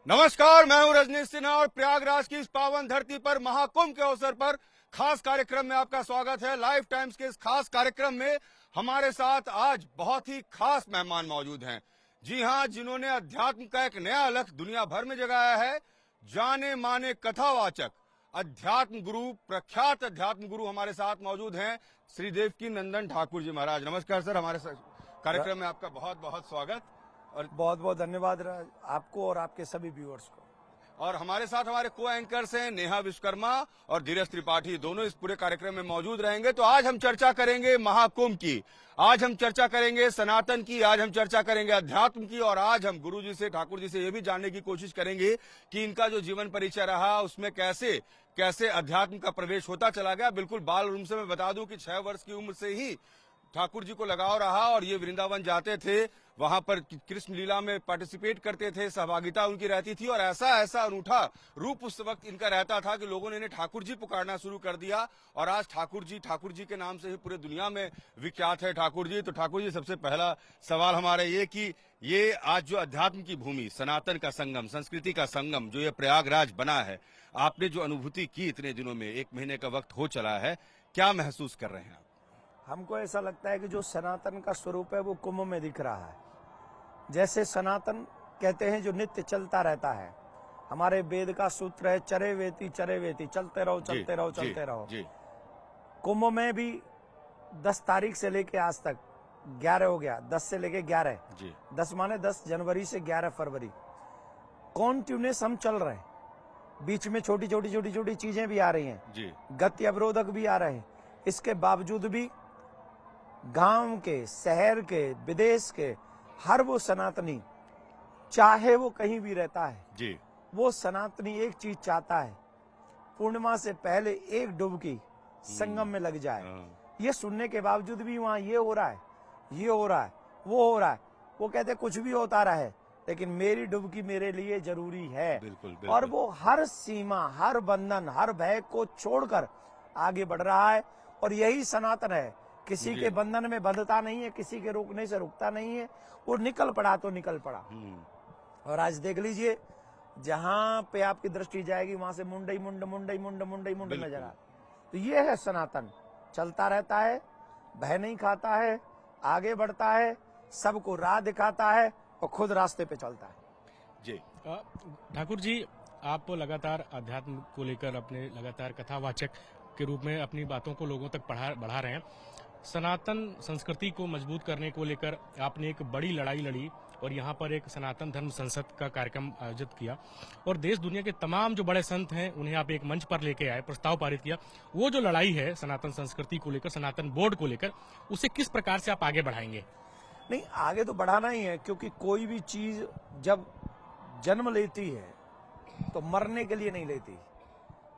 नमस्कार, मैं हूं रजनीश सिन्हा और प्रयागराज की इस पावन धरती पर महाकुंभ के अवसर पर खास कार्यक्रम में आपका स्वागत है। लाइफ टाइम्स के इस खास कार्यक्रम में हमारे साथ आज बहुत ही खास मेहमान मौजूद हैं। जी हां, जिन्होंने अध्यात्म का एक नया अलख दुनिया भर में जगाया है। जाने माने कथावाचक अध्यात्म गुरु, प्रख्यात अध्यात्म गुरु हमारे साथ मौजूद हैं, श्री देवकी नंदन ठाकुर जी महाराज। नमस्कार सर, हमारे कार्यक्रम में आपका बहुत बहुत स्वागत और बहुत बहुत धन्यवाद आपको और आपके सभी व्यूअर्स को। और हमारे साथ हमारे को एंकर्स हैं नेहा विश्वकर्मा और धीरज त्रिपाठी, दोनों इस पूरे कार्यक्रम में मौजूद रहेंगे। तो आज हम चर्चा करेंगे महाकुंभ की, आज हम चर्चा करेंगे सनातन की, आज हम चर्चा करेंगे अध्यात्म की और आज हम गुरु जी से, ठाकुर जी से ये भी जानने की कोशिश करेंगे कि इनका जो जीवन परिचय रहा उसमें कैसे कैसे अध्यात्म का प्रवेश होता चला गया। बिल्कुल बाल रूम से मैं बता दूं कि 6 वर्ष की उम्र से ही ठाकुर जी को लगाव रहा और ये वृंदावन जाते थे, वहां पर कृष्ण लीला में पार्टिसिपेट करते थे, सहभागिता उनकी रहती थी और ऐसा अनूठा रूप उस वक्त इनका रहता था कि लोगों ने इन्हें ठाकुर जी पुकारना शुरू कर दिया। और आज ठाकुर जी के नाम से ही पूरे दुनिया में विख्यात है ठाकुर जी। तो ठाकुर जी, सबसे पहला सवाल हमारा ये कि ये आज जो अध्यात्म की भूमि, सनातन का संगम, संस्कृति का संगम जो ये प्रयागराज बना है, आपने जो अनुभूति की इतने दिनों में, 1 महीने का वक्त हो चला है, क्या महसूस कर रहे हैं आप? हमको ऐसा लगता है कि जो सनातन का स्वरूप है वो कुंभ में दिख रहा है। जैसे सनातन कहते हैं जो नित्य चलता रहता है, हमारे वेद का सूत्र है चरे वेति, चलते रहो चलते रहो चलते रहो। कुंभ में भी 10 तारीख से लेके आज तक 11 हो गया, 10 से लेके 11, 10 माने 10 जनवरी से 11 फरवरी कॉन्टिन्यूस हम चल रहे हैं। बीच में छोटी छोटी चीजें भी आ रही हैं, गति अवरोधक भी आ रहे हैं। इसके बावजूद भी गांव के, शहर के, विदेश के हर वो सनातनी, चाहे वो कहीं भी रहता है जी, वो सनातनी एक चीज चाहता है, पूर्णिमा से पहले एक डुबकी संगम में लग जाए। ये सुनने के बावजूद भी वहाँ ये हो रहा है, ये हो रहा है, वो हो रहा है। वो कहते कुछ भी होता रहे, लेकिन मेरी डुबकी मेरे लिए जरूरी है। बिल्कुल, बिल्कुल। और वो हर सीमा, हर बंधन, हर भय को छोड़कर आगे बढ़ रहा है। और यही सनातन है, किसी के बंधन में बंधता नहीं है, किसी के रोकने से रुकता नहीं है। वो निकल पड़ा तो निकल पड़ा। और आज देख लीजिए, जहां पे आपकी दृष्टि जाएगी वहां से मुंडई मुंड नजर आ। तो ये है सनातन, चलता रहता है, भय नहीं खाता है, आगे बढ़ता है, सबको राह दिखाता है और खुद रास्ते पे चलता है। जी ठाकुर जी, आप लगातार अध्यात्म को लेकर अपने लगातार कथावाचक के रूप में अपनी बातों को लोगों तक बढ़ा रहे हैं। सनातन संस्कृति को मजबूत करने को लेकर आपने एक बड़ी लड़ाई लड़ी और यहाँ पर एक सनातन धर्म संसद का कार्यक्रम आयोजित किया और देश दुनिया के तमाम जो बड़े संत हैं उन्हें आप एक मंच पर लेके आए, प्रस्ताव पारित किया। वो जो लड़ाई है सनातन संस्कृति को लेकर, सनातन बोर्ड को लेकर, उसे किस प्रकार से आप आगे बढ़ाएंगे? नहीं, आगे तो बढ़ाना ही है, क्योंकि कोई भी चीज जब जन्म लेती है तो मरने के लिए नहीं लेती।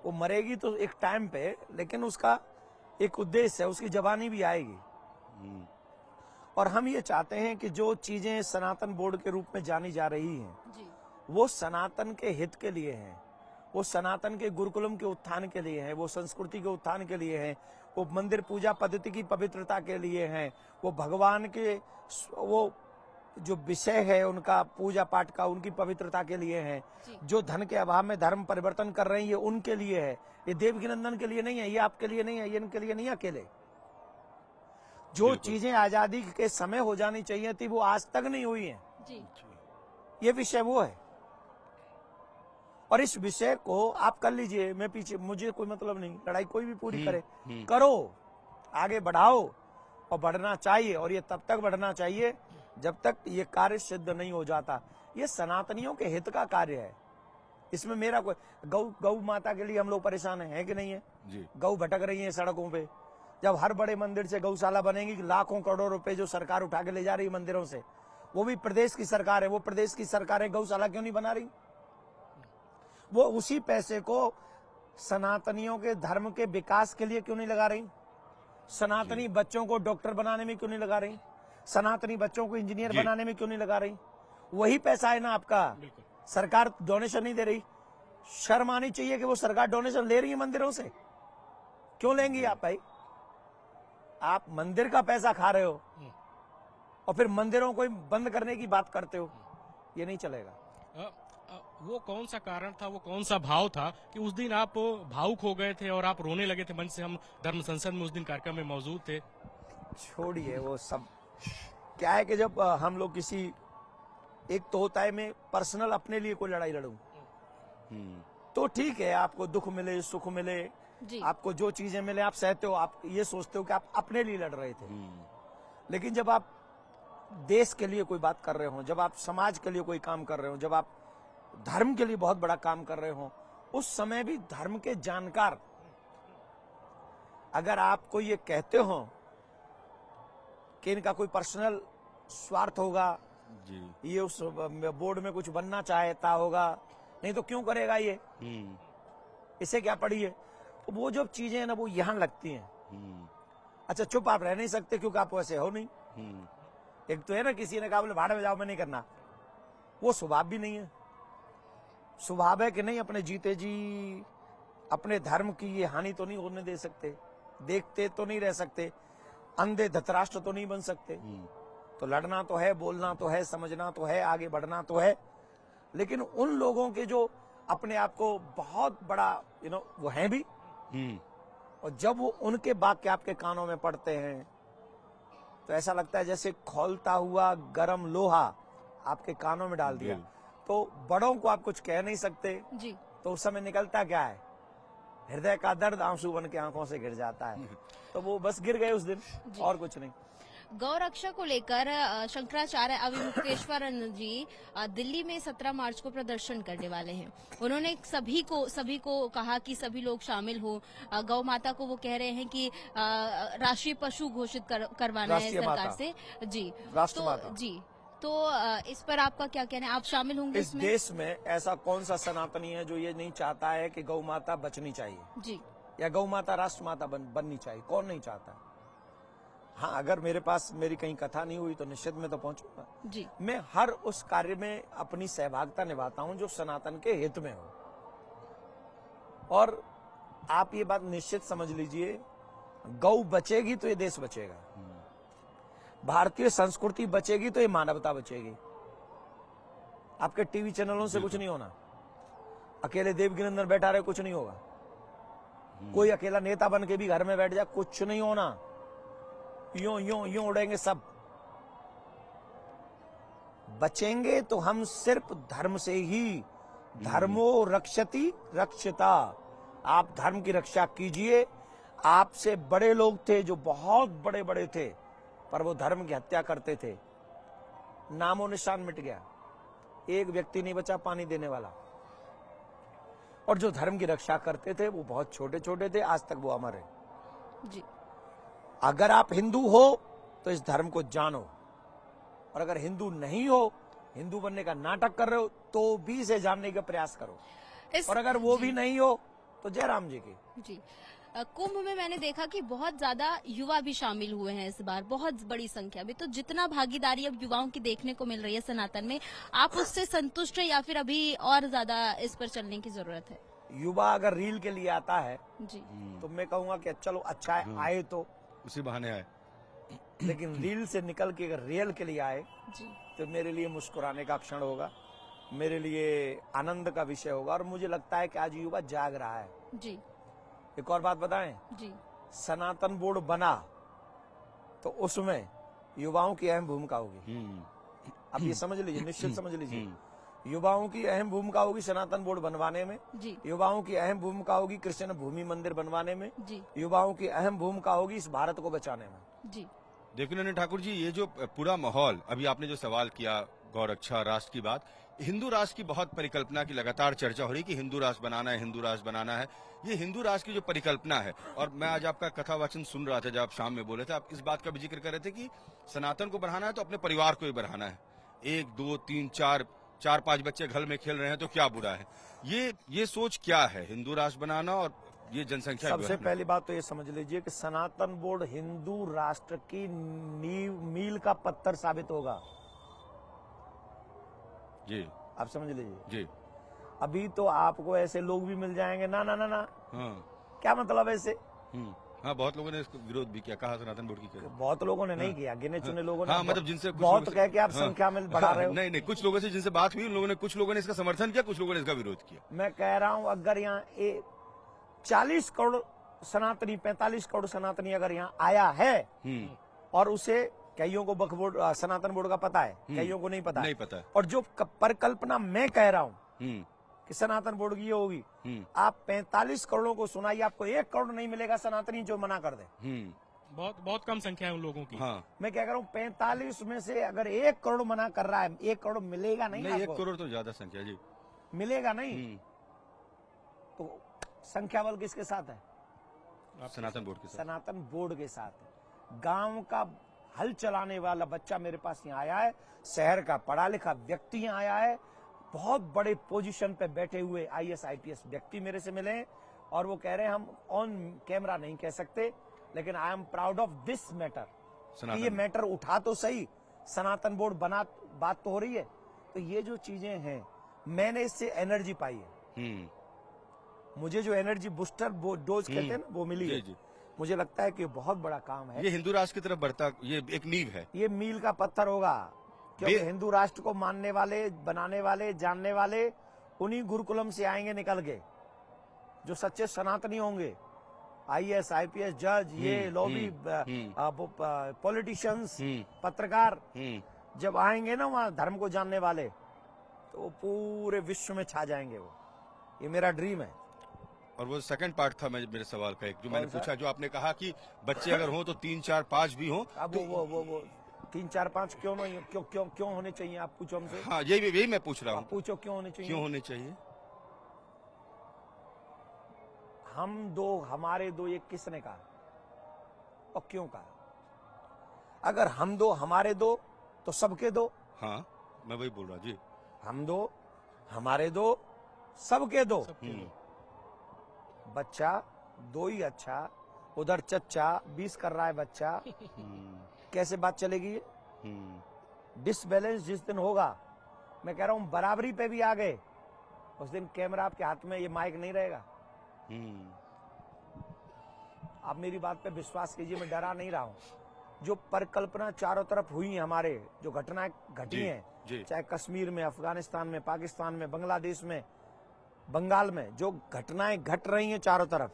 वो मरेगी तो एक टाइम पे, लेकिन उसका एक उद्देश्य है, उसकी जवानी भी आएगी। और हम ये चाहते हैं कि जो चीजें सनातन बोर्ड के रूप में जानी जा रही हैं, वो सनातन के हित के लिए हैं, वो सनातन के गुरुकुलम के उत्थान के लिए हैं, वो संस्कृति के उत्थान के लिए हैं, वो मंदिर पूजा पद्धति की पवित्रता के लिए हैं, वो भगवान के वो जो विषय है उनका पूजा पाठ का, उनकी पवित्रता के लिए है। जो धन के अभाव में धर्म परिवर्तन कर रहे हैं, ये उनके लिए है। ये देवकी नंदन के लिए नहीं है, ये आपके लिए नहीं है, ये इनके लिए नहीं अकेले। जो चीजें आजादी के समय हो जानी चाहिए थी वो आज तक नहीं हुई है। ये विषय वो है और इस विषय को आप कर लीजिए, मैं पीछे, मुझे कोई मतलब नहीं, लड़ाई कोई भी पूरी करे, करो, आगे बढ़ाओ और बढ़ना चाहिए। और ये तब तक बढ़ना चाहिए जब तक ये कार्य सिद्ध नहीं हो जाता। ये सनातनियों के हित का कार्य है, इसमें मेरा कोई गौ माता के लिए हम लोग परेशान है कि नहीं है जी। गौ भटक रही है सड़कों पे। जब हर बड़े मंदिर से गौशाला बनेगी, लाखों करोड़ों रुपए जो सरकार उठा के ले जा रही है मंदिरों से, वो भी प्रदेश की सरकार है, वो प्रदेश की सरकारें गौशाला क्यों नहीं बना रही? वो उसी पैसे को सनातनियों के धर्म के विकास के लिए क्यों नहीं लगा रही? सनातनी बच्चों को डॉक्टर बनाने में क्यों नहीं लगा रही? सनातनी बच्चों को इंजीनियर बनाने में क्यों नहीं लगा रही? वही पैसा है ना आपका, सरकार डोनेशन नहीं दे रही। शर्म आनी चाहिए कि वो सरकार डोनेशन ले रही है मंदिरों से। क्यों लेंगी आप भाई? आप मंदिर का पैसा खा रहे हो और फिर मंदिरों को बंद करने की बात करते हो, ये नहीं चलेगा। वो कौन सा कारण था, वो कौन सा भाव था कि उस दिन आप भावुक हो गए थे और आप रोने लगे थे? मंच से हम धर्म संसद में उस दिन कार्यक्रम में मौजूद थे। छोड़िए वो सब। क्या है कि जब हम लोग किसी, एक तो होता है मैं पर्सनल अपने लिए कोई लड़ाई लड़ूं तो ठीक है, आपको दुख मिले सुख मिले, जी। आपको जो चीजें मिले आप सहते हो, आप ये सोचते हो कि आप अपने लिए लड़ रहे थे। लेकिन जब आप देश के लिए कोई बात कर रहे हो, जब आप समाज के लिए कोई काम कर रहे हो, जब आप धर्म के लिए बहुत बड़ा काम कर रहे हो, उस समय भी धर्म के जानकार अगर आपको ये कहते हो कि इनका कोई पर्सनल स्वार्थ होगा, जी। ये उस बोर्ड में कुछ बनना चाहता होगा, नहीं तो क्यों करेगा ये, इसे क्या पड़ी है, तो वो जो चीजें हैं ना वो यहां लगती हैं। अच्छा चुप आप रह नहीं सकते क्योंकि आप वैसे हो नहीं। एक तो है ना, किसी ने कहा बोले भाड़ में जाओ, मैं नहीं करना, वो स्वभाव भी नहीं है। स्वभाव है कि नहीं, अपने जीते जी अपने धर्म की ये हानि तो नहीं होने दे सकते, देखते तो नहीं रह सकते, अंधे धतराष्ट्र तो नहीं बन सकते। तो लड़ना तो है, बोलना तो है, समझना तो है, आगे बढ़ना तो है। लेकिन उन लोगों के जो अपने आप को बहुत बड़ा वो हैं भी, और जब वो उनके वाक्य आपके कानों में पड़ते हैं तो ऐसा लगता है जैसे खौलता हुआ गरम लोहा आपके कानों में डाल दिया। तो बड़ों को आप कुछ कह नहीं सकते, जी। तो उस समय निकलता क्या है, हृदय का दर्द आंसू बन के आंखों से गिर जाता है। तो वो बस गिर गए उस दिन, और कुछ नहीं। गौ रक्षा को लेकर शंकराचार्य अविमुक्तेश्वरानंद जी दिल्ली में 17 मार्च को प्रदर्शन करने वाले हैं। उन्होंने सभी को कहा कि सभी लोग शामिल हो। गौ माता को वो कह रहे हैं कि राष्ट्रीय पशु घोषित करवाना है सरकार से। जी, राष्ट्रमाता। जी, तो इस पर आपका क्या कहना है, आप शामिल होंगे इस इसमें? देश में ऐसा कौन सा सनातनी है जो ये नहीं चाहता है कि गौ माता बचनी चाहिए, जी, या गौ माता राष्ट्र माता बननी चाहिए? कौन नहीं चाहता? हाँ, अगर मेरे पास मेरी कहीं कथा नहीं हुई तो निश्चित में तो पहुंचूंगा। जी। मैं हर उस कार्य में अपनी सहभागिता निभाता हूं जो सनातन के हित में हो। और आप ये बात निश्चित समझ लीजिए, गौ बचेगी तो ये देश बचेगा, भारतीय संस्कृति बचेगी तो ये मानवता बचेगी। आपके टीवी चैनलों से कुछ नहीं होना, अकेले देवकी नंदन बैठा रहे कुछ नहीं होगा, कोई अकेला नेता बन के भी घर में बैठ जाए कुछ नहीं होना, यूं उड़ेंगे सब। बचेंगे तो हम सिर्फ धर्म से ही। धर्मो रक्षति रक्षिता। आप धर्म की रक्षा कीजिए। आपसे बड़े लोग थे जो बहुत बड़े बड़े थे, पर वो धर्म की हत्या करते थे, नामो निशान मिट गया, एक व्यक्ति नहीं बचा पानी देने वाला। और जो धर्म की रक्षा करते थे वो बहुत छोटे छोटे थे, आज तक वो अमर है। जी। अगर आप हिंदू हो तो इस धर्म को जानो, और अगर हिंदू नहीं हो, हिंदू बनने का नाटक कर रहे हो, तो भी इसे जानने का प्रयास करो। और अगर वो भी नहीं हो तो जय राम जी की। जी। कुंभ में मैंने देखा कि बहुत ज्यादा युवा भी शामिल हुए हैं इस बार, बहुत बड़ी संख्या में। तो जितना भागीदारी अब युवाओं की देखने को मिल रही है सनातन में, आप उससे संतुष्ट हैं या फिर अभी और ज्यादा इस पर चलने की जरूरत है? युवा अगर रील के लिए आता है जी, तो मैं कहूंगा कि चलो अच्छा है, आए तो उसी बहाने आए। लेकिन रील से निकल के अगर रियल के लिए आए जी, तो मेरे लिए मुस्कुराने का क्षण होगा, मेरे लिए आनंद का विषय होगा। और मुझे लगता है कि आज युवा जाग रहा है। जी, एक और बात बताएं, जी, सनातन बोर्ड बना तो उसमें युवाओं की अहम भूमिका होगी। अब ये समझ लीजिए, निश्चित समझ लीजिए, युवाओं की अहम भूमिका होगी सनातन बोर्ड बनवाने में। जी, युवाओं की अहम भूमिका होगी कृष्ण भूमि मंदिर बनवाने में। जी, युवाओं की अहम भूमिका होगी इस भारत को बचाने में। जी। देवकीनंदन ठाकुर जी, ये जो पूरा माहौल, अभी आपने जो सवाल किया गौरक्षा राष्ट्र की बात, हिंदू राष्ट्र की बहुत परिकल्पना की लगातार चर्चा हो रही कि हिंदू राष्ट्र बनाना है, हिंदू राष्ट्र बनाना है। ये हिंदू राष्ट्र की जो परिकल्पना है, और मैं आज आपका कथा वाचन सुन रहा था जब आप शाम में बोले थे, आप इस बात का भी जिक्र कर रहे थे कि सनातन को बढ़ाना है तो अपने परिवार को ही बढ़ाना है। 1 2 3 4 5 बच्चे घर में खेल रहे हैं तो क्या बुरा है? ये सोच क्या है, हिंदू राष्ट्र बनाना और ये जनसंख्या सबसे पहली बात तो ये समझ लीजिए कि सनातन बोर्ड हिंदू राष्ट्र की नींव, मील का पत्थर साबित होगा। जी, आप समझ लीजिए। जी। अभी तो आपको ऐसे लोग भी मिल जाएंगे, ना ना ना ना, हाँ। क्या मतलब ऐसे? हाँ, बहुत लोगों ने इसको विरोध भी किया, कहा सनातन बोर्ड की करें। बहुत लोगों ने नहीं किया, गिने चुने लोगों ने। हाँ, मतलब जिनसे कुछ बहुत लोगों से- कह के आप हाँ, संख्या में बढ़ा रहे हो। नहीं नहीं, कुछ लोगों से जिनसे बात हुई उन लोगों ने, कुछ लोगों ने इसका समर्थन किया, कुछ लोगों ने इसका विरोध किया। मैं कह रहा हूं अगर यहाँ 40 करोड़ सनातनी, 45 करोड़ सनातनी अगर यहाँ आया है और उसे कईयों को वक्फ बोर्ड, सनातन बोर्ड का पता है, कईयों को नहीं पता नहीं पता है। और जो परिकल्पना मैं कह रहा हूं हम्म, कि सनातन बोर्ड की ये होगी, आप 45 करोड़ों को सुनाइए, आपको 1 करोड़ नहीं मिलेगा सनातनी जो मना कर दे। बहुत बहुत कम संख्या है उन लोगों की। हाँ, मैं क्या कह रहा हूं 45 में से अगर 1 करोड़ मना कर रहा है, 1 करोड़ मिलेगा नहीं, नहीं, 1 आपको करोड़ तो ज्यादा संख्या जी। मिलेगा नहीं। तो संख्या बल किसके साथ है? सनातन बोर्ड के साथ। सनातन बोर्ड के साथ है। गांव का हल चलाने वाला बच्चा मेरे पास यहाँ आया है, शहर का पढ़ा लिखा व्यक्ति यहाँ आया है, बहुत बड़े पोजीशन पे बैठे हुए IAS IPS व्यक्ति मेरे से मिले हैं और वो कह रहे हैं हम ऑन कैमरा नहीं कह सकते, लेकिन I am proud of this matter. Sanatan- ये मैटर उठा तो सही, सनातन बोर्ड बना, बात तो हो रही है। तो ये जो चीजें हैं, मैंने इससे एनर्जी पाई है। मुझे जो एनर्जी बूस्टर डोज कहते हैं ना, वो मिली जी, है। जी। मुझे लगता है कि बहुत बड़ा काम है। ये हिंदू राष्ट्र की तरफ बढ़ता, ये एक नींव है। ये मील का पत्थर होगा, क्योंकि बे- हिंदू राष्ट्र को मानने वाले, बनाने वाले, जानने वाले उन्हीं गुरुकुलम से आएंगे निकल के, जो सच्चे सनातनी होंगे। IAS IPS जज, ये लॉबी, पॉलिटिशियंस, पत्रकार जब आएंगे ना वहां धर्म को जानने वाले, तो वो पूरे विश्व में छा जाएंगे। वो ये मेरा ड्रीम है। और वो सेकंड पार्ट था मेरे सवाल का, एक जो मैंने कौन सा? पूछा, जो आपने कहा कि बच्चे अगर हों तो 3, 4, 5 भी हों। अब वो 3, 4, 5 क्यों नहीं, क्यों होने चाहिए? आप पूछो हमसे। हाँ, यही मैं पूछ रहा आप हूँ, पूछो क्यों होने चाहिए? क्यों होने चाहिए? हम दो, हमारे दो, ये किसने कहा और क्यों कहा? अगर हम दो, हमारे दो, तो सबके दो। हाँ, मैं वही बोल रहा जी। हम दो, हमारे दो, सबके दो। बच्चा दो ही अच्छा, उधर चच्चा 20 कर रहा है बच्चा, कैसे बात चलेगी? डिसबैलेंस जिस दिन होगा, मैं कह रहा हूं बराबरी पे भी आ गए, उस दिन कैमरा आपके हाथ में, ये माइक नहीं रहेगा। आप मेरी बात पे विश्वास कीजिए, मैं डरा नहीं रहा हूं। जो परिकल्पना चारों तरफ हुई है, हमारे जो घटनाएं घटी जी, हैं, जी। चाहे कश्मीर में, अफगानिस्तान में, पाकिस्तान में, बांग्लादेश में, बंगाल में, जो घटनाएं घट रही हैं चारों तरफ,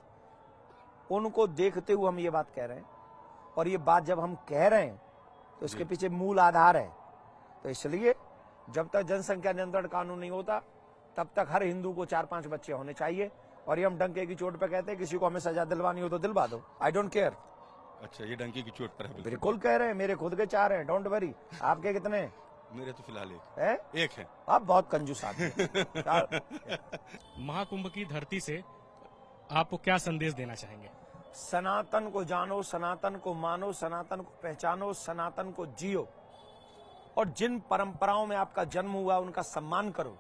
उनको देखते हुए हम ये बात कह रहे हैं। और ये बात जब हम कह रहे हैं तो इसके पीछे मूल आधार है। तो इसलिए जब तक जनसंख्या नियंत्रण कानून नहीं होता, तब तक हर हिंदू को 4-5 बच्चे होने चाहिए। और ये हम डंके की चोट पे कहते हैं, किसी को हमें सजा दिलवानी हो तो दिलवा दो, आई डोंट केयर। अच्छा, ये डंकी की चोट पर है। बिल्कुल कह रहे हैं, मेरे खुद के 4 हैं, डोंट वरी। आपके कितने हैं? मेरे तो फिलहाल है? एक है। आप बहुत कंजूस आदमी हैं। महाकुंभ की धरती से आपको क्या संदेश देना चाहेंगे? सनातन को जानो, सनातन को मानो, सनातन को पहचानो, सनातन को जियो। और जिन परंपराओं में आपका जन्म हुआ उनका सम्मान करो।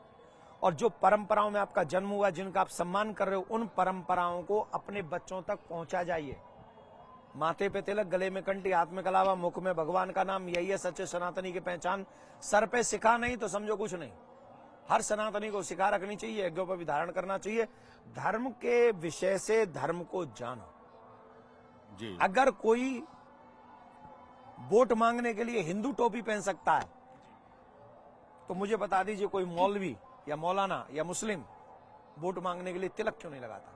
और जो परंपराओं में आपका जन्म हुआ, जिनका आप सम्मान कर रहे हो, उन परंपराओं को अपने बच्चों तक पहुंचा जाइए। माथे पे तिलक, गले में कंठी, हाथ में कलावा, मुख में भगवान का नाम, यही है सच्चे सनातनी की पहचान। सर पे सिखा नहीं तो समझो कुछ नहीं। हर सनातनी को सिखा रखनी चाहिए, यज्ञों पर भी धारण करना चाहिए। धर्म के विषय से धर्म को जानो। जी। अगर कोई वोट मांगने के लिए हिंदू टोपी पहन सकता है, तो मुझे बता दीजिए कोई मौलवी या मौलाना या मुस्लिम वोट मांगने के लिए तिलक क्यों नहीं लगाता?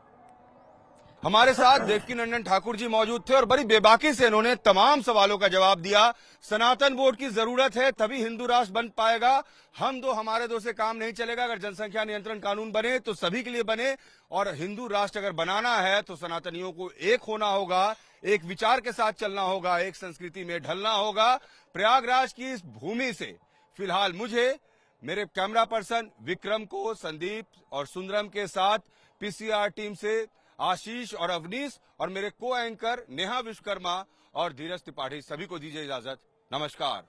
हमारे साथ देवकीनंदन ठाकुर जी मौजूद थे और बड़ी बेबाकी से इन्होंने तमाम सवालों का जवाब दिया। सनातन बोर्ड की जरूरत है, तभी हिंदू राष्ट्र बन पाएगा। हम दो, हमारे दो से काम नहीं चलेगा। अगर जनसंख्या नियंत्रण कानून बने तो सभी के लिए बने, और हिंदू राष्ट्र अगर बनाना है तो सनातनियों को एक होना होगा, एक विचार के साथ चलना होगा, एक संस्कृति में ढलना होगा। प्रयागराज की इस भूमि से फिलहाल मुझे, मेरे कैमरा पर्सन विक्रम को, संदीप और सुंदरम के साथ पीसीआर टीम से आशीष और अवनीश, और मेरे को एंकर नेहा विश्वकर्मा और धीरज त्रिपाठी, सभी को दीजिए इजाजत। नमस्कार।